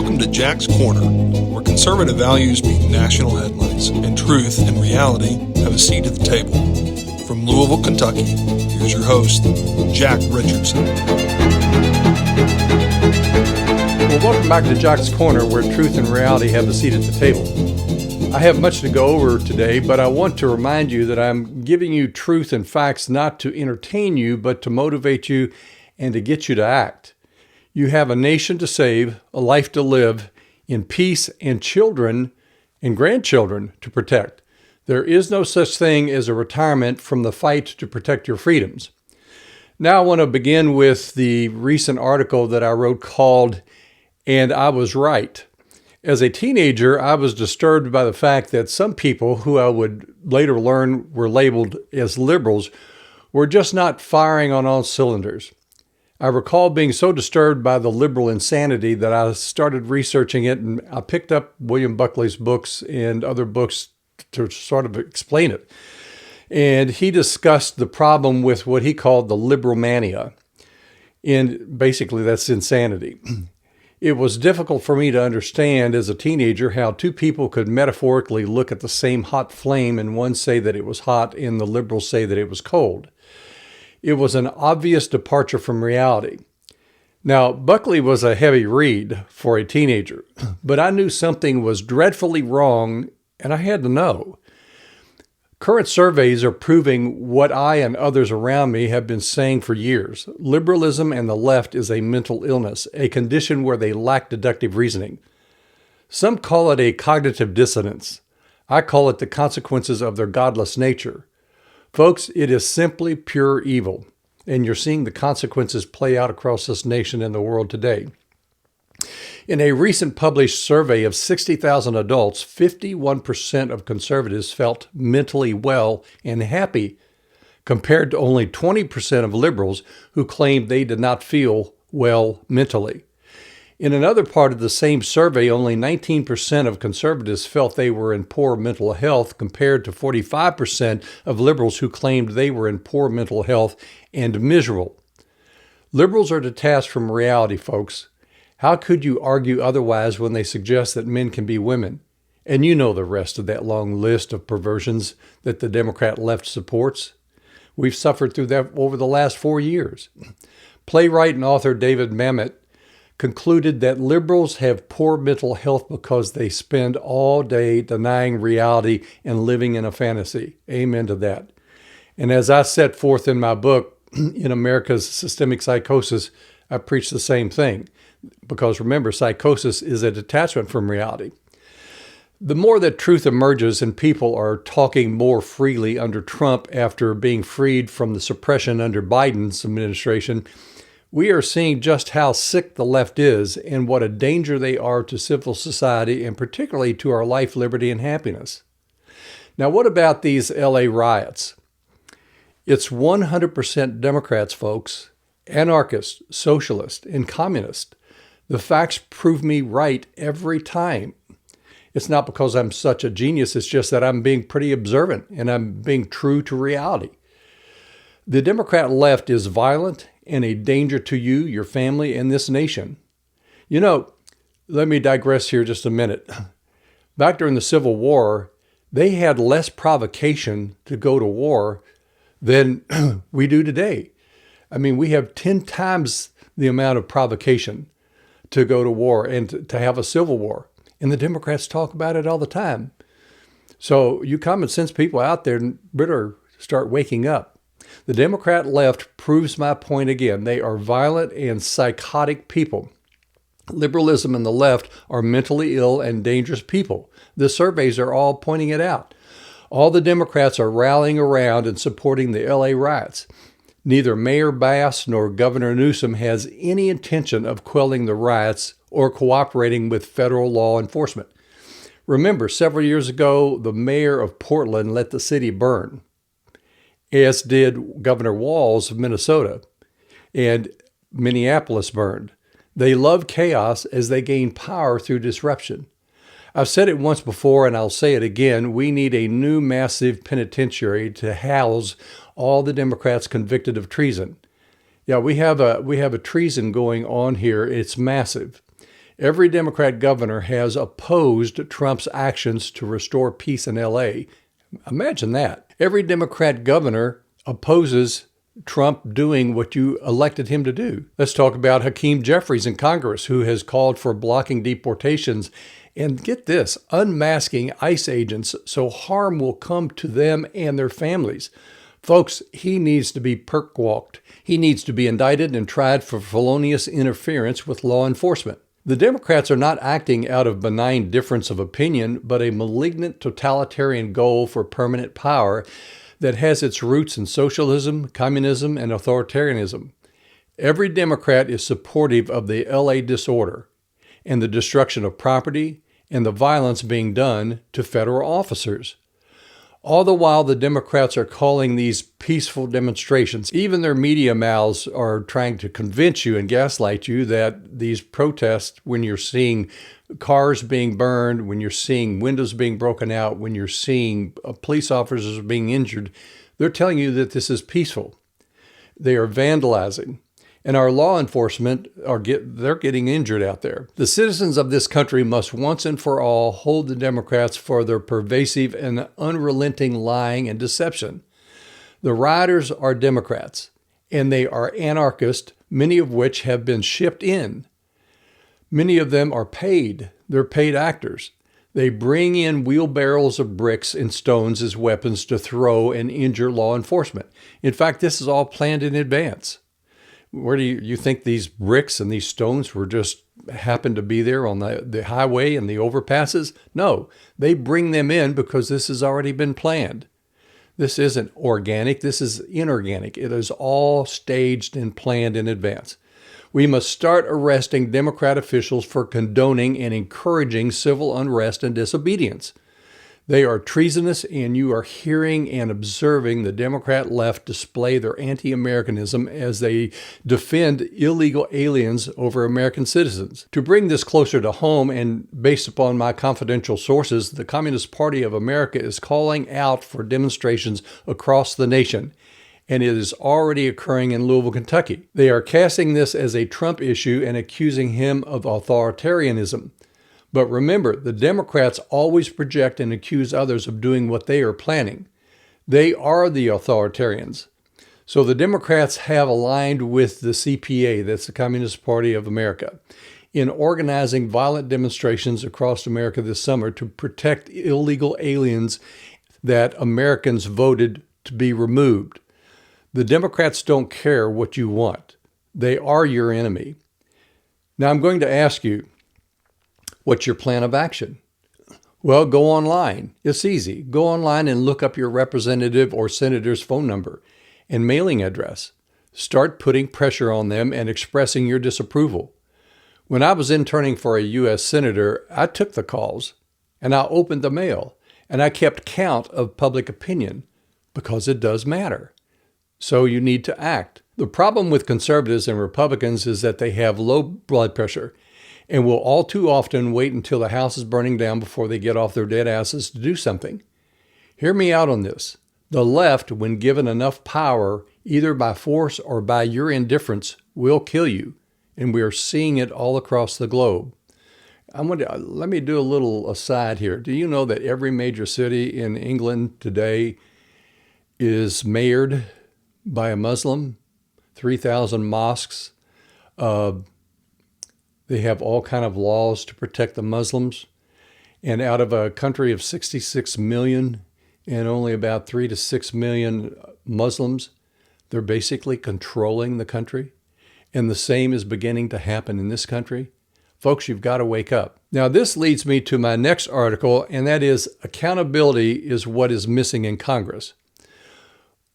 Welcome to Jack's Corner, where conservative values meet national headlines, and truth and reality have a seat at the table. From Louisville, Kentucky, here's your host, Jack Richardson. Well, welcome back to Jack's Corner, where truth and reality have a seat at the table. I have much to go over today, but I want to remind you that I'm giving you truth and facts not to entertain you, but to motivate you and to get you to act. You have a nation to save, a life to live, in peace, and children and grandchildren to protect. There is no such thing as a retirement from the fight to protect your freedoms. Now I want to begin with the recent article that I wrote called, "And I Was Right." As a teenager, I was disturbed by the fact that some people who I would later learn were labeled as liberals were just not firing on all cylinders. I recall being so disturbed by the liberal insanity that I started researching it, and I picked up William Buckley's books and other books to sort of explain it. And he discussed the problem with what he called the liberal mania. And basically that's insanity. It was difficult for me to understand as a teenager how two people could metaphorically look at the same hot flame and one say that it was hot and the liberals say that it was cold. It was an obvious departure from reality. Now, Buckley was a heavy read for a teenager, but I knew something was dreadfully wrong, and I had to know. Current surveys are proving what I and others around me have been saying for years. Liberalism and the left is a mental illness, a condition where they lack deductive reasoning. Some call it a cognitive dissonance. I call it the consequences of their godless nature. Folks, it is simply pure evil, and you're seeing the consequences play out across this nation and the world today. In a recent published survey of 60,000 adults, 51% of conservatives felt mentally well and happy, compared to only 20% of liberals who claimed they did not feel well mentally. In another part of the same survey, only 19% of conservatives felt they were in poor mental health, compared to 45% of liberals who claimed they were in poor mental health and miserable. Liberals are detached from reality, folks. How could you argue otherwise when they suggest that men can be women? And you know the rest of that long list of perversions that the Democrat left supports. We've suffered through that over the last 4 years. Playwright and author David Mamet concluded that liberals have poor mental health because they spend all day denying reality and living in a fantasy. Amen to that. And as I set forth in my book, In America's Systemic Psychosis, I preach the same thing. Because remember, psychosis is a detachment from reality. The more that truth emerges and people are talking more freely under Trump after being freed from the suppression under Biden's administration, we are seeing just how sick the left is and what a danger they are to civil society and particularly to our life, liberty, and happiness. Now, what about these LA riots? It's 100% Democrats, folks, anarchists, socialists, and communists. The facts prove me right every time. It's not because I'm such a genius, it's just that I'm being pretty observant and I'm being true to reality. The Democrat left is violent and a danger to you, your family, and this nation. You know, let me digress here just a minute. Back during the Civil War, they had less provocation to go to war than we do today. I mean, we have 10 times the amount of provocation to go to war and to have a civil war. And the Democrats talk about it all the time. So you common sense people out there better start waking up. The Democrat left proves my point again. They are violent and psychotic people. Liberalism and the left are mentally ill and dangerous people. The surveys are all pointing it out. All the Democrats are rallying around and supporting the LA riots. Neither Mayor Bass nor Governor Newsom has any intention of quelling the riots or cooperating with federal law enforcement. Remember, several years ago, the mayor of Portland let the city burn, as did Governor Walz of Minnesota, and Minneapolis burned. They love chaos as they gain power through disruption. I've said it once before and I'll say it again. We need a new massive penitentiary to house all the Democrats convicted of treason. Yeah, we have a treason going on here. It's massive. Every Democrat governor has opposed Trump's actions to restore peace in LA. Imagine that. Every Democrat governor opposes Trump doing what you elected him to do. Let's talk about Hakeem Jeffries in Congress, who has called for blocking deportations and, get this, unmasking ICE agents so harm will come to them and their families. Folks, he needs to be perk-walked. He needs to be indicted and tried for felonious interference with law enforcement. The Democrats are not acting out of benign difference of opinion, but a malignant totalitarian goal for permanent power that has its roots in socialism, communism, and authoritarianism. Every Democrat is supportive of the LA disorder and the destruction of property and the violence being done to federal officers. All the while, the Democrats are calling these peaceful demonstrations. Even their media mouths are trying to convince you and gaslight you that these protests, when you're seeing cars being burned, when you're seeing windows being broken out, when you're seeing police officers being injured, they're telling you that this is peaceful. They are vandalizing. And our law enforcement they're getting injured out there. The citizens of this country must once and for all hold the Democrats for their pervasive and unrelenting lying and deception. The rioters are Democrats, and they are anarchists, many of which have been shipped in. Many of them are paid. They're paid actors. They bring in wheelbarrows of bricks and stones as weapons to throw and injure law enforcement. In fact, this is all planned in advance. Where do you think these bricks and these stones were just happened to be there on the highway and the overpasses? No, they bring them in because this has already been planned. This isn't organic. This is inorganic. It is all staged and planned in advance. We must start arresting Democrat officials for condoning and encouraging civil unrest and disobedience. They are treasonous, and you are hearing and observing the Democrat left display their anti-Americanism as they defend illegal aliens over American citizens. To bring this closer to home, and based upon my confidential sources, the Communist Party of America is calling out for demonstrations across the nation, and it is already occurring in Louisville, Kentucky. They are casting this as a Trump issue and accusing him of authoritarianism. But remember, the Democrats always project and accuse others of doing what they are planning. They are the authoritarians. So the Democrats have aligned with the CPA, that's the Communist Party of America, in organizing violent demonstrations across America this summer to protect illegal aliens that Americans voted to be removed. The Democrats don't care what you want. They are your enemy. Now I'm going to ask you, what's your plan of action? Well, go online. It's easy. Go online and look up your representative or senator's phone number and mailing address. Start putting pressure on them and expressing your disapproval. When I was interning for a U.S. senator, I took the calls and I opened the mail and I kept count of public opinion because it does matter. So you need to act. The problem with conservatives and Republicans is that they have low blood pressure and will all too often wait until the house is burning down before they get off their dead asses to do something. Hear me out on this. The left, when given enough power, either by force or by your indifference, will kill you. And we are seeing it all across the globe. Let me do a little aside here. Do you know that every major city in England today is mayored by a Muslim? 3,000 mosques. They have all kind of laws to protect the Muslims. And out of a country of 66 million and only about 3 to 6 million Muslims, they're basically controlling the country. And the same is beginning to happen in this country. Folks, you've got to wake up. Now, this leads me to my next article, and that is accountability is what is missing in Congress.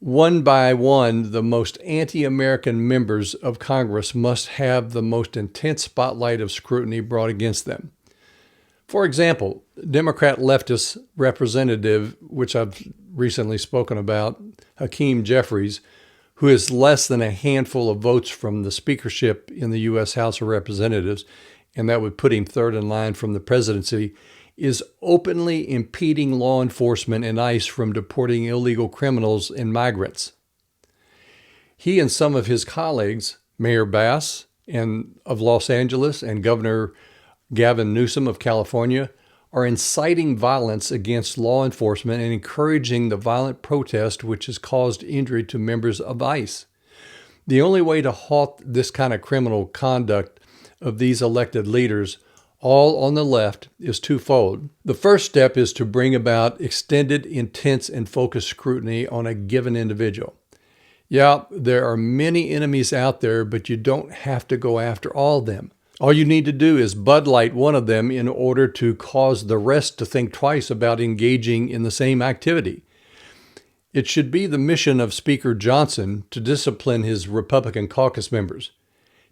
One by one, the most anti-American members of Congress must have the most intense spotlight of scrutiny brought against them. For example, Democrat leftist representative, which I've recently spoken about, Hakeem Jeffries, who is less than a handful of votes from the speakership in the U.S. House of Representatives, and that would put him third in line from the presidency, is openly impeding law enforcement and ICE from deporting illegal criminals and migrants. He and some of his colleagues, Mayor Bass of Los Angeles and Governor Gavin Newsom of California, are inciting violence against law enforcement and encouraging the violent protest which has caused injury to members of ICE. The only way to halt this kind of criminal conduct of these elected leaders, all on the left, is twofold. The first step is to bring about extended, intense, and focused scrutiny on a given individual. Yeah, there are many enemies out there, but you don't have to go after all of them. All you need to do is Bud Light one of them in order to cause the rest to think twice about engaging in the same activity. It should be the mission of Speaker Johnson to discipline his Republican caucus members.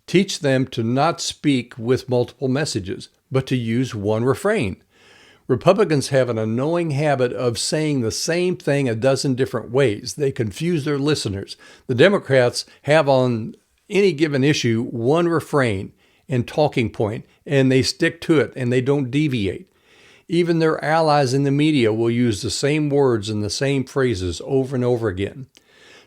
Teach them to not speak with multiple messages, but to use one refrain. Republicans have an annoying habit of saying the same thing a dozen different ways. They confuse their listeners. The Democrats have on any given issue one refrain and talking point, and they stick to it and they don't deviate. Even their allies in the media will use the same words and the same phrases over and over again.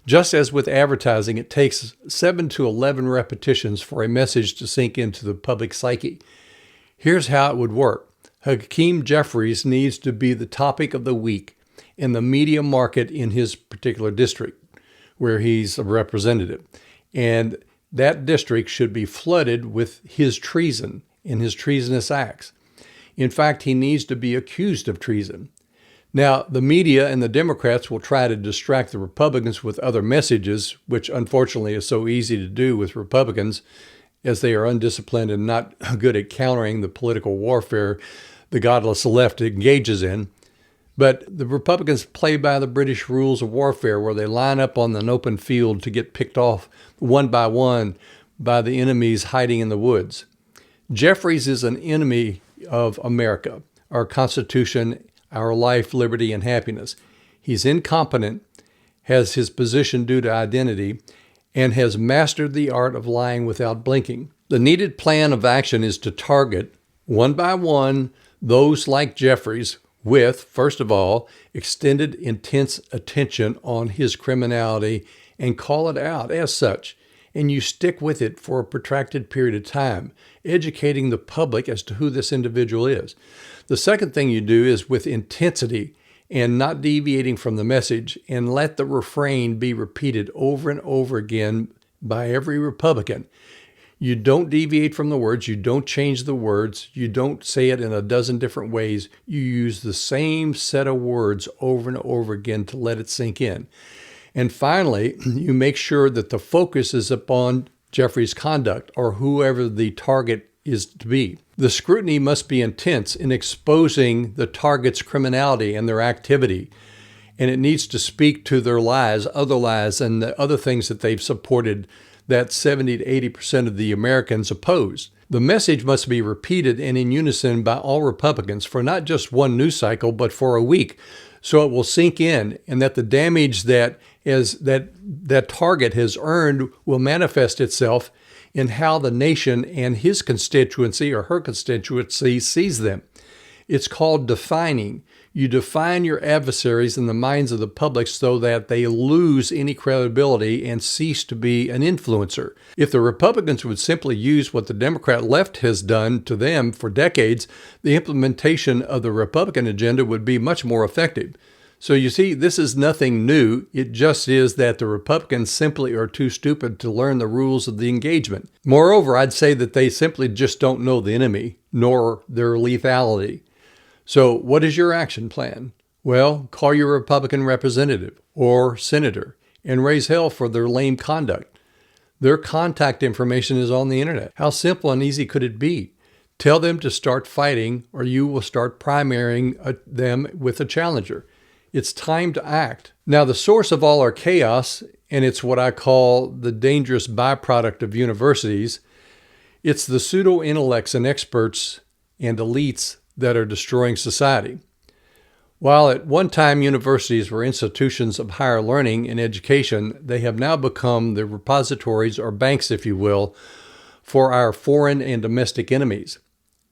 Just as with advertising, it takes 7 to 11 repetitions for a message to sink into the public psyche. Here's how it would work. Hakeem Jeffries needs to be the topic of the week in the media market in his particular district, where he's a representative. And that district should be flooded with his treason and his treasonous acts. In fact, he needs to be accused of treason. Now, the media and the Democrats will try to distract the Republicans with other messages, which unfortunately is so easy to do with Republicans, as they are undisciplined and not good at countering the political warfare the godless left engages in. But the Republicans play by the British rules of warfare, where they line up on an open field to get picked off one by one by the enemies hiding in the woods. Jeffries is an enemy of America, our Constitution, our life, liberty, and happiness. He's incompetent, has his position due to identity, and has mastered the art of lying without blinking. The needed plan of action is to target, one by one, those like Jeffries with, first of all, extended intense attention on his criminality and call it out as such. And you stick with it for a protracted period of time, educating the public as to who this individual is. The second thing you do is with intensity and not deviating from the message, and let the refrain be repeated over and over again by every Republican. You don't deviate from the words. You don't change the words. You don't say it in a dozen different ways. You use the same set of words over and over again to let it sink in. And finally, you make sure that the focus is upon Jeffrey's conduct or whoever the target is to be. The scrutiny must be intense in exposing the target's criminality and their activity. And it needs to speak to their lies, and the other things that they've supported that 70 to 80% of the Americans oppose. The message must be repeated and in unison by all Republicans for not just one news cycle, but for a week, so it will sink in, and that the damage that target has earned will manifest itself in how the nation and his constituency or her constituency sees them. It's called defining. You define your adversaries in the minds of the public so that they lose any credibility and cease to be an influencer. If the Republicans would simply use what the Democrat left has done to them for decades, the implementation of the Republican agenda would be much more effective. So you see, this is nothing new. It just is that the Republicans simply are too stupid to learn the rules of the engagement. Moreover, I'd say that they simply just don't know the enemy, nor their lethality. So what is your action plan? Well, call your Republican representative or senator and raise hell for their lame conduct. Their contact information is on the internet. How simple and easy could it be? Tell them to start fighting, or you will start primarying them with a challenger. It's time to act. Now, the source of all our chaos, and it's what I call the dangerous byproduct of universities, it's the pseudo-intellects and experts and elites that are destroying society. While at one time universities were institutions of higher learning and education, they have now become the repositories or banks, if you will, for our foreign and domestic enemies.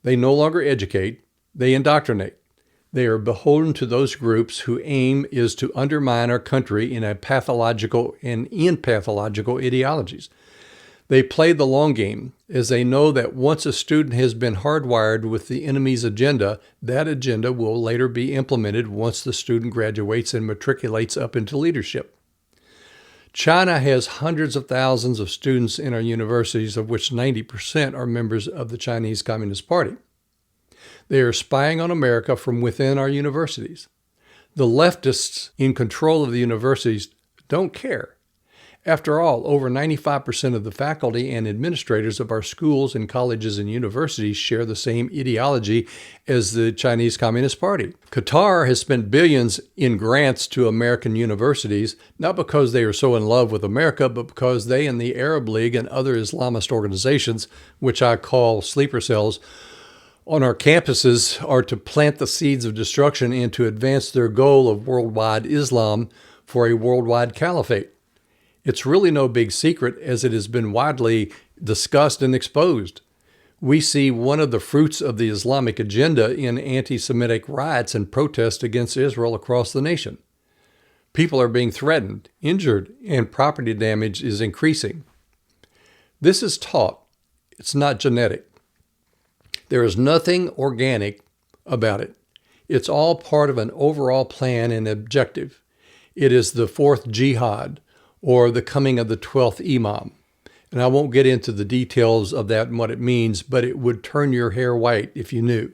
They no longer educate, they indoctrinate. They are beholden to those groups whose aim is to undermine our country in pathological ideologies. They play the long game, as they know that once a student has been hardwired with the enemy's agenda, that agenda will later be implemented once the student graduates and matriculates up into leadership. China has hundreds of thousands of students in our universities, of which 90% are members of the Chinese Communist Party. They are spying on America from within our universities. The leftists in control of the universities don't care. After all, over 95% of the faculty and administrators of our schools and colleges and universities share the same ideology as the Chinese Communist Party. Qatar has spent billions in grants to American universities, not because they are so in love with America, but because they and the Arab League and other Islamist organizations, which I call sleeper cells, on our campuses are to plant the seeds of destruction and to advance their goal of worldwide Islam for a worldwide caliphate. It's really no big secret, as it has been widely discussed and exposed. We see one of the fruits of the Islamic agenda in anti-Semitic riots and protests against Israel across the nation. People are being threatened, injured, and property damage is increasing. This is taught. It's not genetic. There is nothing organic about it. It's all part of an overall plan and objective. It is the fourth jihad, or the coming of the 12th Imam. And I won't get into the details of that and what it means, but it would turn your hair white if you knew.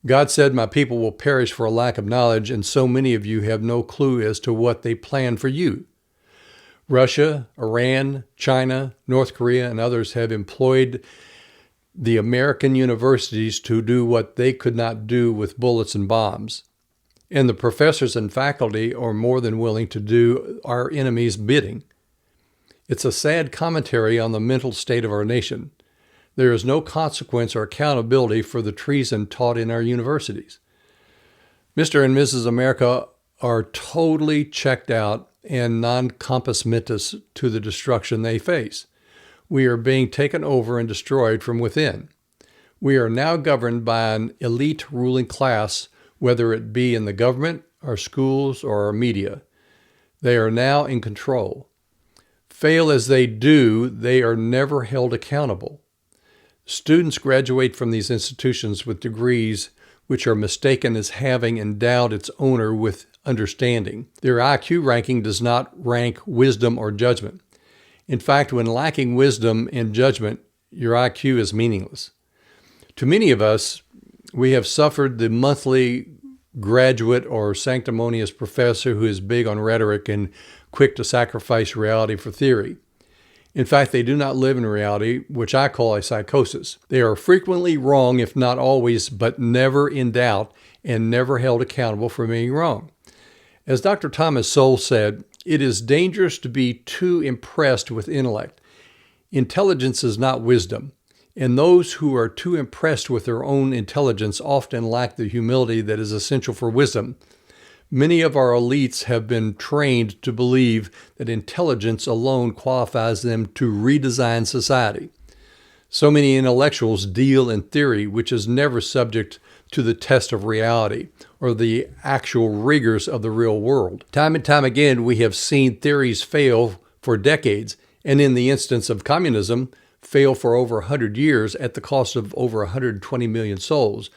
God said, "My people will perish for a lack of knowledge," and so many of you have no clue as to what they plan for you. Russia, Iran, China, North Korea, and others have employed the American universities to do what they could not do with bullets and bombs. And the professors and faculty are more than willing to do our enemies' bidding. It's a sad commentary on the mental state of our nation. There is no consequence or accountability for the treason taught in our universities. Mr. and Mrs. America are totally checked out and non-compos mentis to the destruction they face. We are being taken over and destroyed from within. We are now governed by an elite ruling class, whether it be in the government, our schools, or our media. They are now in control. Fail as they do, they are never held accountable. Students graduate from these institutions with degrees which are mistaken as having endowed its owner with understanding. Their IQ ranking does not rank wisdom or judgment. In fact, when lacking wisdom and judgment, your IQ is meaningless. To many of us, we have suffered the monthly graduate or sanctimonious professor who is big on rhetoric and quick to sacrifice reality for theory. In fact, they do not live in reality, which I call a psychosis. They are frequently wrong, if not always, but never in doubt and never held accountable for being wrong. As Dr. Thomas Sowell said, it is dangerous to be too impressed with intellect. Intelligence is not wisdom. And those who are too impressed with their own intelligence often lack the humility that is essential for wisdom. Many of our elites have been trained to believe that intelligence alone qualifies them to redesign society. So many intellectuals deal in theory, which is never subject to the test of reality or the actual rigors of the real world. Time and time again, we have seen theories fail for decades, and in the instance of communism, fail for over 100 years at the cost of over 120 million souls.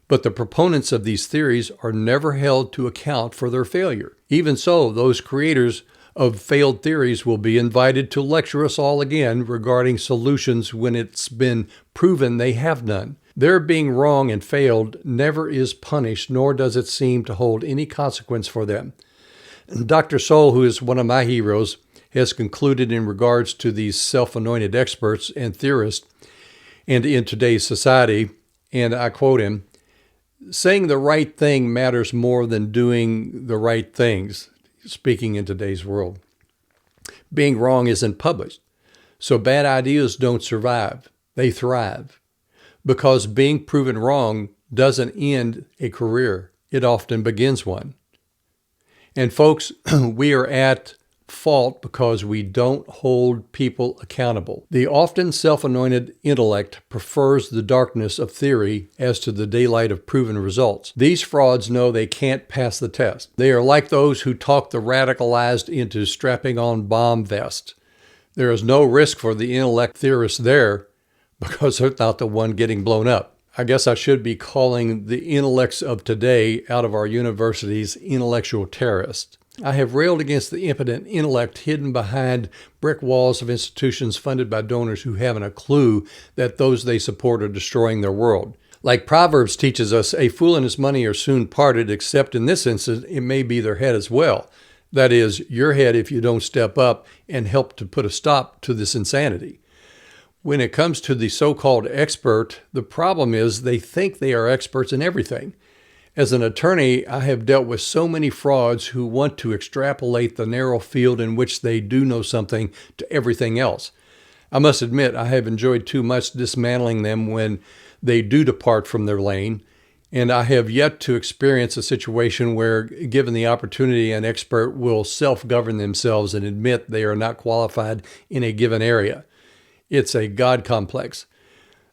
But the proponents of these theories are never held to account for their failure. Even so, those creators of failed theories will be invited to lecture us all again regarding solutions when it's been proven they have none. Their being wrong and failed never is punished, nor does it seem to hold any consequence for them. Dr. Sowell, who is one of my heroes, has concluded in regards to these self-anointed experts and theorists and in today's society, and I quote him, "Saying the right thing matters more than doing the right things," speaking in today's world. Being wrong isn't published, so bad ideas don't survive. They thrive. Because being proven wrong doesn't end a career. It often begins one. And folks, we are at fault because we don't hold people accountable. The often self-anointed intellect prefers the darkness of theory as to the daylight of proven results. These frauds know they can't pass the test. They are like those who talk the radicalized into strapping on bomb vests. There is no risk for the intellect theorists there because they're not the one getting blown up. I guess I should be calling the intellects of today out of our universities intellectual terrorists. I have railed against the impotent intellect hidden behind brick walls of institutions funded by donors who haven't a clue that those they support are destroying their world. Like Proverbs teaches us, a fool and his money are soon parted, except in this instance, it may be their head as well. That is, your head if you don't step up and help to put a stop to this insanity. When it comes to the so-called expert, the problem is they think they are experts in everything. As an attorney, I have dealt with so many frauds who want to extrapolate the narrow field in which they do know something to everything else. I must admit, I have enjoyed too much dismantling them when they do depart from their lane, and I have yet to experience a situation where, given the opportunity, an expert will self-govern themselves and admit they are not qualified in a given area. It's a God complex.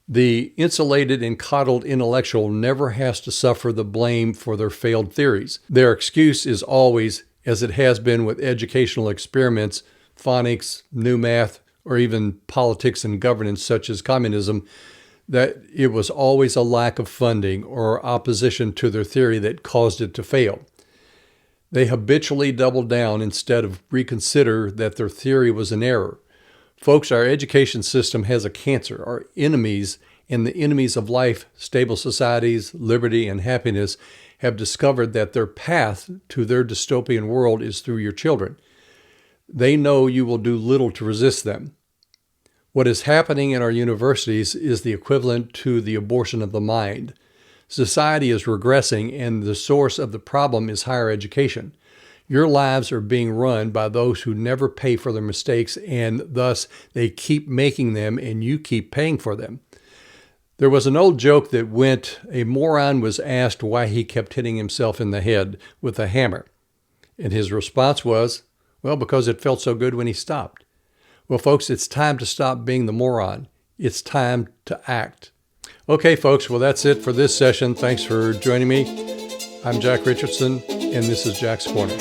The insulated and coddled intellectual never has to suffer the blame for their failed theories. Their excuse is always, as it has been with educational experiments, phonics, new math, or even politics and governance such as communism, that it was always a lack of funding or opposition to their theory that caused it to fail. They habitually double down instead of reconsider that their theory was an error. Folks, our education system has a cancer. Our enemies and the enemies of life, stable societies, liberty, and happiness have discovered that their path to their dystopian world is through your children. They know you will do little to resist them. What is happening in our universities is the equivalent to the abortion of the mind. Society is regressing, and the source of the problem is higher education. Your lives are being run by those who never pay for their mistakes, and thus they keep making them and you keep paying for them. There was an old joke that went, a moron was asked why he kept hitting himself in the head with a hammer. And his response was, well, because it felt so good when he stopped. Well, folks, it's time to stop being the moron. It's time to act. Okay, folks, well, that's it for this session. Thanks for joining me. I'm Jack Richardson, and this is Jack's Corner.